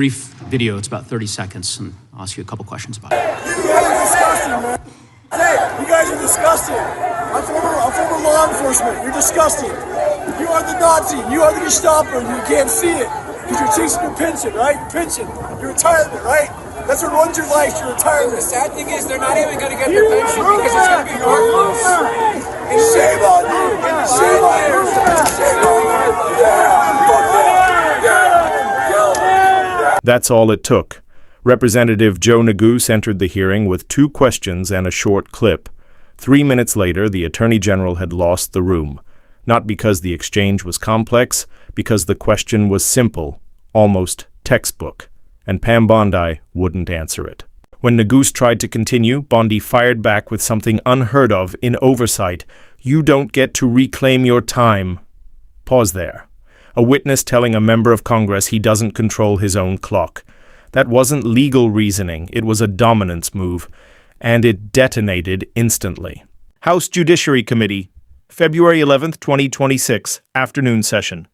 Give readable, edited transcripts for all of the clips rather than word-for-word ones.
Brief video, it's about 30 seconds, and I'll ask you a couple questions about it. You guys are disgusting, man. Hey, you guys are disgusting. I'm former law enforcement. You're disgusting. You are the Nazi. You are the Gestapo. You can't see it because you're chasing your pension, right? Your pension, your retirement, right? That's what runs your life, your retirement. The sad thing is they're not even going to get their pension because it's going to be worthless. And shame on you. Shame on you. Shame on you. Yeah. Fuck that. Yeah. That's all it took. Representative Joe Neguse entered the hearing with 2 questions and a short clip. 3 minutes later, the Attorney General had lost the room. Not because the exchange was complex, because the question was simple, almost textbook, and Pam Bondi wouldn't answer it. When Neguse tried to continue, Bondi fired back with something unheard of in oversight. "You don't get to reclaim your time." Pause there. A witness telling a member of Congress he doesn't control his own clock. That wasn't legal reasoning, it was a dominance move, and it detonated instantly. House Judiciary Committee, February 11th, 2026, afternoon session.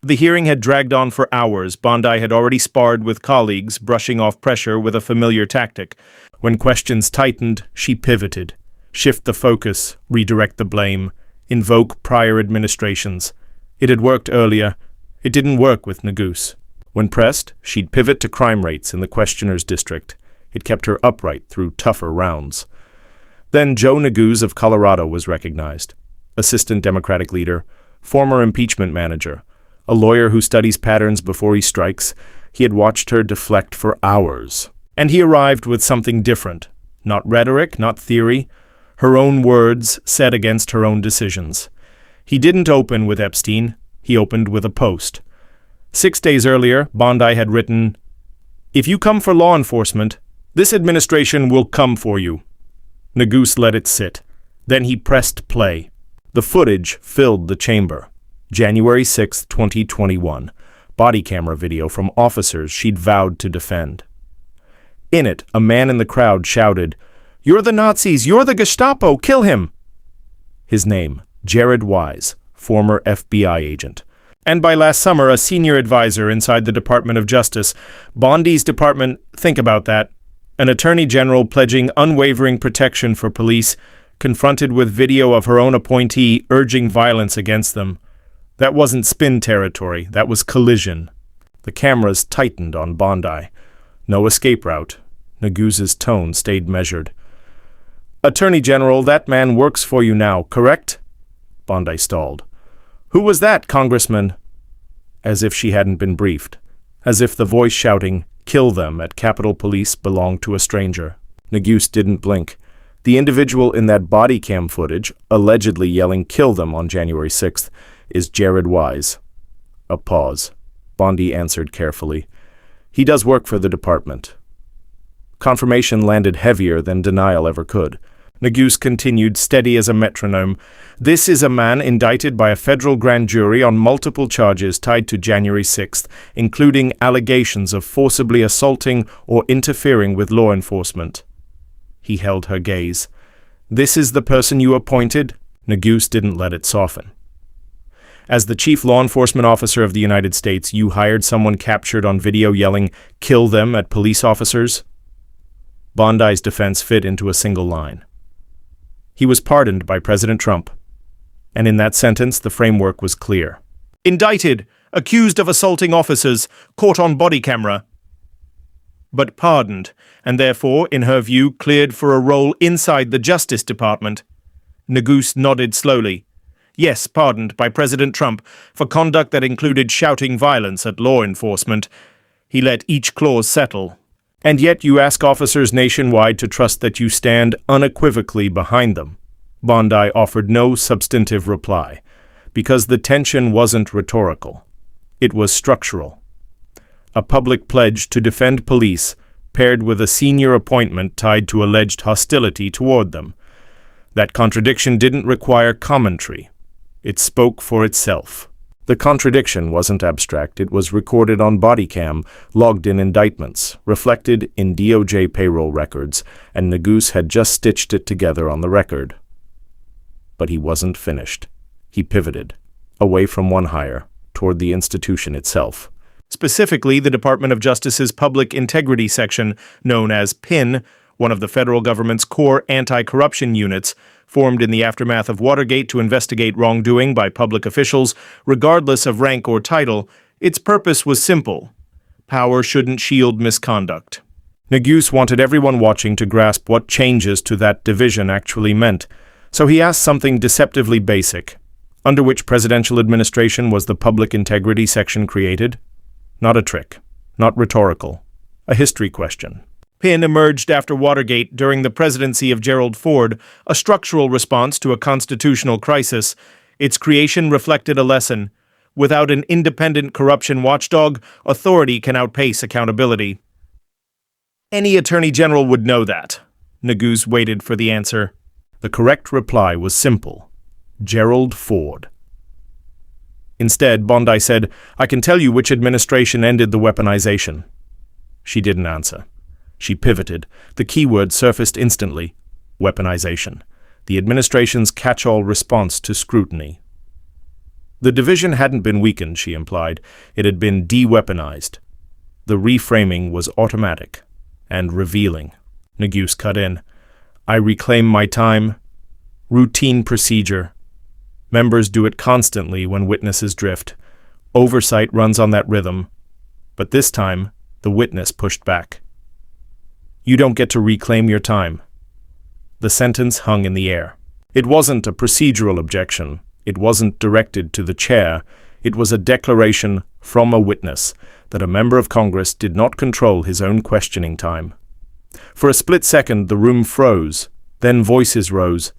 The hearing had dragged on for hours. Bondi had already sparred with colleagues, brushing off pressure with a familiar tactic. When questions tightened, she pivoted. Shift the focus, redirect the blame, invoke prior administrations. It had worked earlier. It didn't work with Neguse. When pressed, she'd pivot to crime rates in the questioner's district. It kept her upright through tougher rounds. Then Joe Neguse of Colorado was recognized. Assistant Democratic leader, former impeachment manager, a lawyer who studies patterns before he strikes. He had watched her deflect for hours. And he arrived with something different. Not rhetoric, not theory. Her own words said against her own decisions. He didn't open with Epstein, he opened with a post. 6 days earlier, Bondi had written, "If you come for law enforcement, this administration will come for you." Neguse let it sit. Then he pressed play. The footage filled the chamber. January 6, 2021. Body camera video from officers she'd vowed to defend. In it, a man in the crowd shouted, "You're the Nazis! You're the Gestapo! Kill him!" His name, Jared Wise, former FBI agent. And by last summer, a senior advisor inside the Department of Justice. Bondi's department, think about that. An attorney general pledging unwavering protection for police, confronted with video of her own appointee urging violence against them. That wasn't spin territory, that was collision. The cameras tightened on Bondi. No escape route. Neguse's tone stayed measured. "Attorney General, that man works for you now, correct?" Bondi stalled. "Who was that, Congressman?" As if she hadn't been briefed. As if the voice shouting, "Kill them," at Capitol Police belonged to a stranger. Neguse didn't blink. The individual in that body cam footage, allegedly yelling "kill them" on January 6th, is Jared Wise. A pause. Bondi answered carefully. "He does work for the department." Confirmation landed heavier than denial ever could. Neguse continued, steady as a metronome. "This is a man indicted by a federal grand jury on multiple charges tied to January 6th, including allegations of forcibly assaulting or interfering with law enforcement." He held her gaze. "This is the person you appointed?" Neguse didn't let it soften. "As the chief law enforcement officer of the United States, you hired someone captured on video yelling, 'Kill them' at police officers?" Bondi's defense fit into a single line. He was pardoned by President Trump. And in that sentence, the framework was clear. Indicted, accused of assaulting officers, caught on body camera. But pardoned, and therefore, in her view, cleared for a role inside the Justice Department. Neguse nodded slowly. Yes, pardoned by President Trump for conduct that included shouting violence at law enforcement. He let each clause settle. And yet you ask officers nationwide to trust that you stand unequivocally behind them. Bondi offered no substantive reply, because the tension wasn't rhetorical. It was structural. A public pledge to defend police paired with a senior appointment tied to alleged hostility toward them. That contradiction didn't require commentary. It spoke for itself. The contradiction wasn't abstract, it was recorded on body cam, logged in indictments, reflected in DOJ payroll records, and Neguse had just stitched it together on the record. But he wasn't finished. He pivoted, away from one hire, toward the institution itself. Specifically, the Department of Justice's Public Integrity Section, known as PIN, one of the federal government's core anti-corruption units, formed in the aftermath of Watergate to investigate wrongdoing by public officials, regardless of rank or title. Its purpose was simple: power shouldn't shield misconduct. Neguse wanted everyone watching to grasp what changes to that division actually meant, so he asked something deceptively basic. Under which presidential administration was the Public Integrity Section created? Not a trick, not rhetorical, a history question. PIN emerged after Watergate during the presidency of Gerald Ford, a structural response to a constitutional crisis. Its creation reflected a lesson: without an independent corruption watchdog, authority can outpace accountability. Any attorney general would know that. Neguse waited for the answer. The correct reply was simple: Gerald Ford. Instead, Bondi said, "I can tell you which administration ended the weaponization." She didn't answer. She pivoted. The keyword surfaced instantly: weaponization, the administration's catch-all response to scrutiny. The division hadn't been weakened, she implied. It had been de-weaponized. The reframing was automatic and revealing. Neguse cut in. "I reclaim my time. Routine procedure. Members do it constantly when witnesses drift. Oversight runs on that rhythm. But this time, the witness pushed back. You don't get to reclaim your time." The sentence hung in the air. It wasn't a procedural objection. It wasn't directed to the chair. It was a declaration from a witness that a member of Congress did not control his own questioning time. For a split second, the room froze. Then voices rose.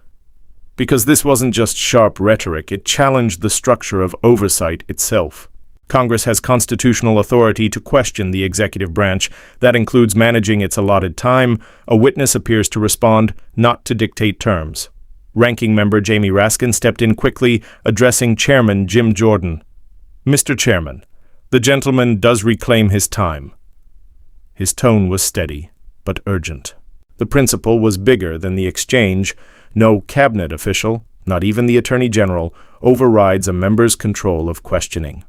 Because this wasn't just sharp rhetoric, it challenged the structure of oversight itself. Congress has constitutional authority to question the executive branch. That includes managing its allotted time. A witness appears to respond, not to dictate terms. Ranking Member Jamie Raskin stepped in quickly, addressing Chairman Jim Jordan. "Mr. Chairman, the gentleman does reclaim his time." His tone was steady, but urgent. The principle was bigger than the exchange. No cabinet official, not even the Attorney General, overrides a member's control of questioning.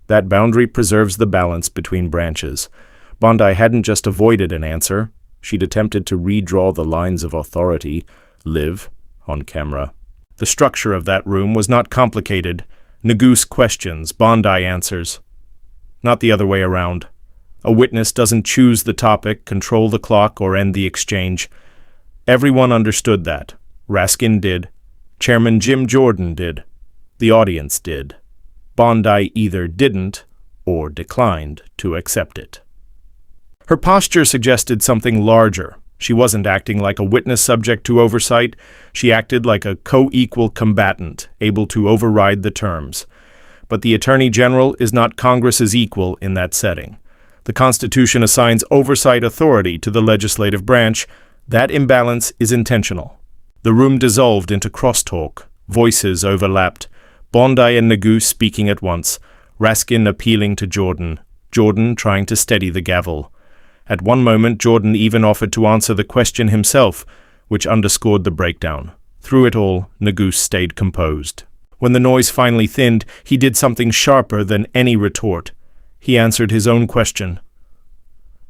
That boundary preserves the balance between branches. Bondi hadn't just avoided an answer. She'd attempted to redraw the lines of authority, live on camera. The structure of that room was not complicated. Neguse questions, Bondi answers. Not the other way around. A witness doesn't choose the topic, control the clock, or end the exchange. Everyone understood that. Raskin did. Chairman Jim Jordan did. The audience did. Bondi either didn't or declined to accept it. Her posture suggested something larger. She wasn't acting like a witness subject to oversight. She acted like a co-equal combatant, able to override the terms. But the Attorney General is not Congress's equal in that setting. The Constitution assigns oversight authority to the legislative branch. That imbalance is intentional. The room dissolved into crosstalk. Voices overlapped. Bondi and Neguse speaking at once, Raskin appealing to Jordan, Jordan trying to steady the gavel. At one moment, Jordan even offered to answer the question himself, which underscored the breakdown. Through it all, Neguse stayed composed. When the noise finally thinned, he did something sharper than any retort. He answered his own question.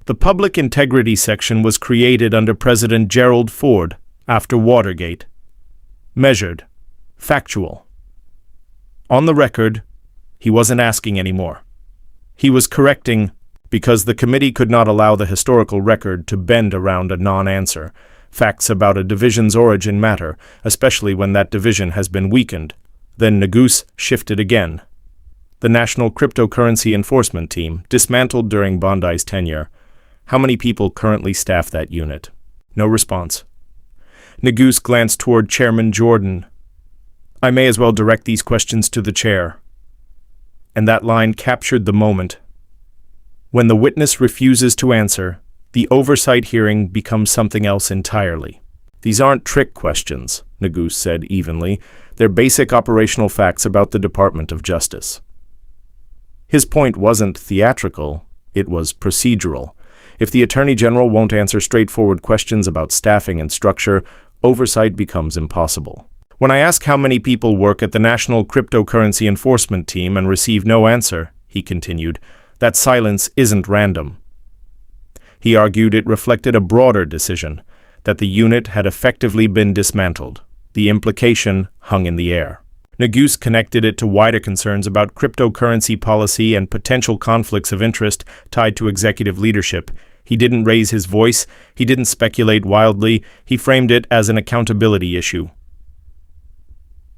The Public Integrity Section was created under President Gerald Ford after Watergate. Measured. Factual. On the record, he wasn't asking anymore. He was correcting, because the committee could not allow the historical record to bend around a non-answer. Facts about a division's origin matter, especially when that division has been weakened. Then Neguse shifted again. The National Cryptocurrency Enforcement Team, dismantled during Bondi's tenure. How many people currently staff that unit? No response. Neguse glanced toward Chairman Jordan. "I may as well direct these questions to the chair." And that line captured the moment. When the witness refuses to answer, the oversight hearing becomes something else entirely. "These aren't trick questions," Neguse said evenly. "They're basic operational facts about the Department of Justice." His point wasn't theatrical, it was procedural. If the Attorney General won't answer straightforward questions about staffing and structure, oversight becomes impossible. "When I ask how many people work at the National Cryptocurrency Enforcement Team and receive no answer," he continued, That silence isn't random. He argued it reflected a broader decision, that the unit had effectively been dismantled. The implication hung in the air. Neguse connected it to wider concerns about cryptocurrency policy and potential conflicts of interest tied to executive leadership. He didn't raise his voice, he didn't speculate wildly, he framed it as an accountability issue.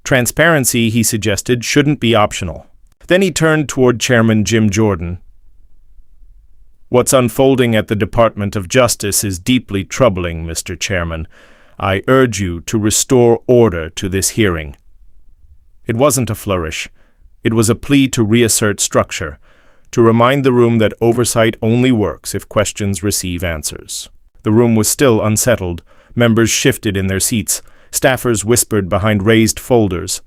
Transparency, he suggested, shouldn't be optional. Then he turned toward Chairman Jim Jordan. What's unfolding at the Department of Justice is deeply troubling, Mr. Chairman. I urge you to restore order to this hearing. It wasn't a flourish. It was a plea to reassert structure, to remind the room that oversight only works if questions receive answers. The room was still unsettled. Members shifted in their seats. Staffers whispered behind raised folders.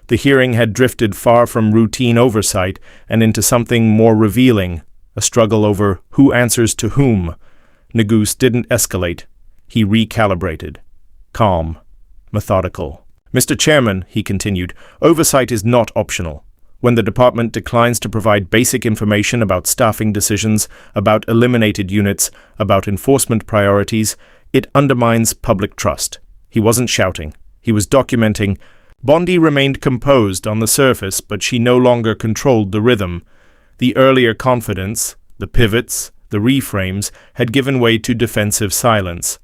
The hearing had drifted far from routine oversight and into something more revealing, a struggle over who answers to whom. Neguse didn't escalate. He recalibrated. Calm. Methodical. Mr. Chairman, he continued, oversight is not optional. When the department declines to provide basic information about staffing decisions, about eliminated units, about enforcement priorities, it undermines public trust. He wasn't shouting. He was documenting. Bondi remained composed on the surface, but she no longer controlled the rhythm. The earlier confidence, the pivots, the reframes, had given way to defensive silence.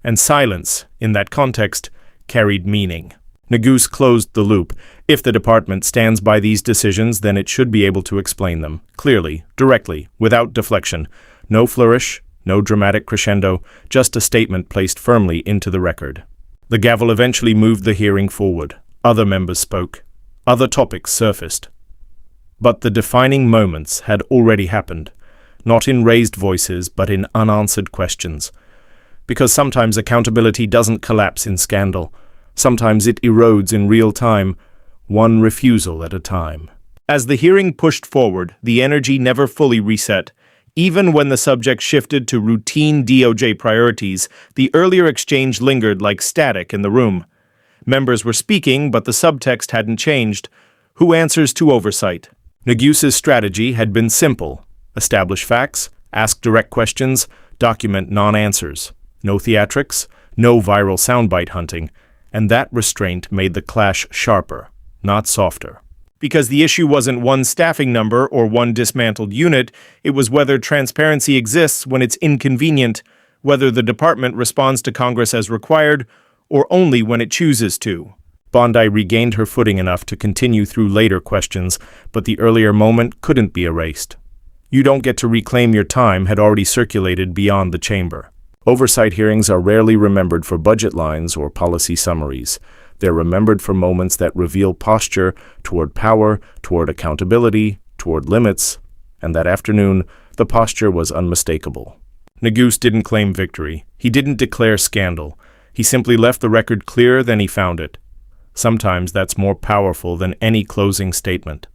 And silence, in that context, carried meaning. Neguse closed the loop. If the department stands by these decisions, then it should be able to explain them, clearly, directly, without deflection. No flourish, no dramatic crescendo, just a statement placed firmly into the record. The gavel eventually moved the hearing forward. Other members spoke. Other topics surfaced. But the defining moments had already happened, not in raised voices, but in unanswered questions. Because sometimes accountability doesn't collapse in scandal. Sometimes it erodes in real time, one refusal at a time. As the hearing pushed forward, the energy never fully reset. Even when the subject shifted to routine DOJ priorities, the earlier exchange lingered like static in the room. Members were speaking, but the subtext hadn't changed. Who answers to oversight? Neguse's strategy had been simple. Establish facts, ask direct questions, document non-answers. No theatrics, no viral soundbite hunting. And that restraint made the clash sharper, not softer. Because the issue wasn't one staffing number or one dismantled unit, it was whether transparency exists when it's inconvenient, whether the department responds to Congress as required, or only when it chooses to. Bondi regained her footing enough to continue through later questions, but the earlier moment couldn't be erased. You don't get to reclaim your time had already circulated beyond the chamber. Oversight hearings are rarely remembered for budget lines or policy summaries. They're remembered for moments that reveal posture toward power, toward accountability, toward limits. And that afternoon, the posture was unmistakable. Neguse didn't claim victory. He didn't declare scandal. He simply left the record clearer than he found it. Sometimes that's more powerful than any closing statement.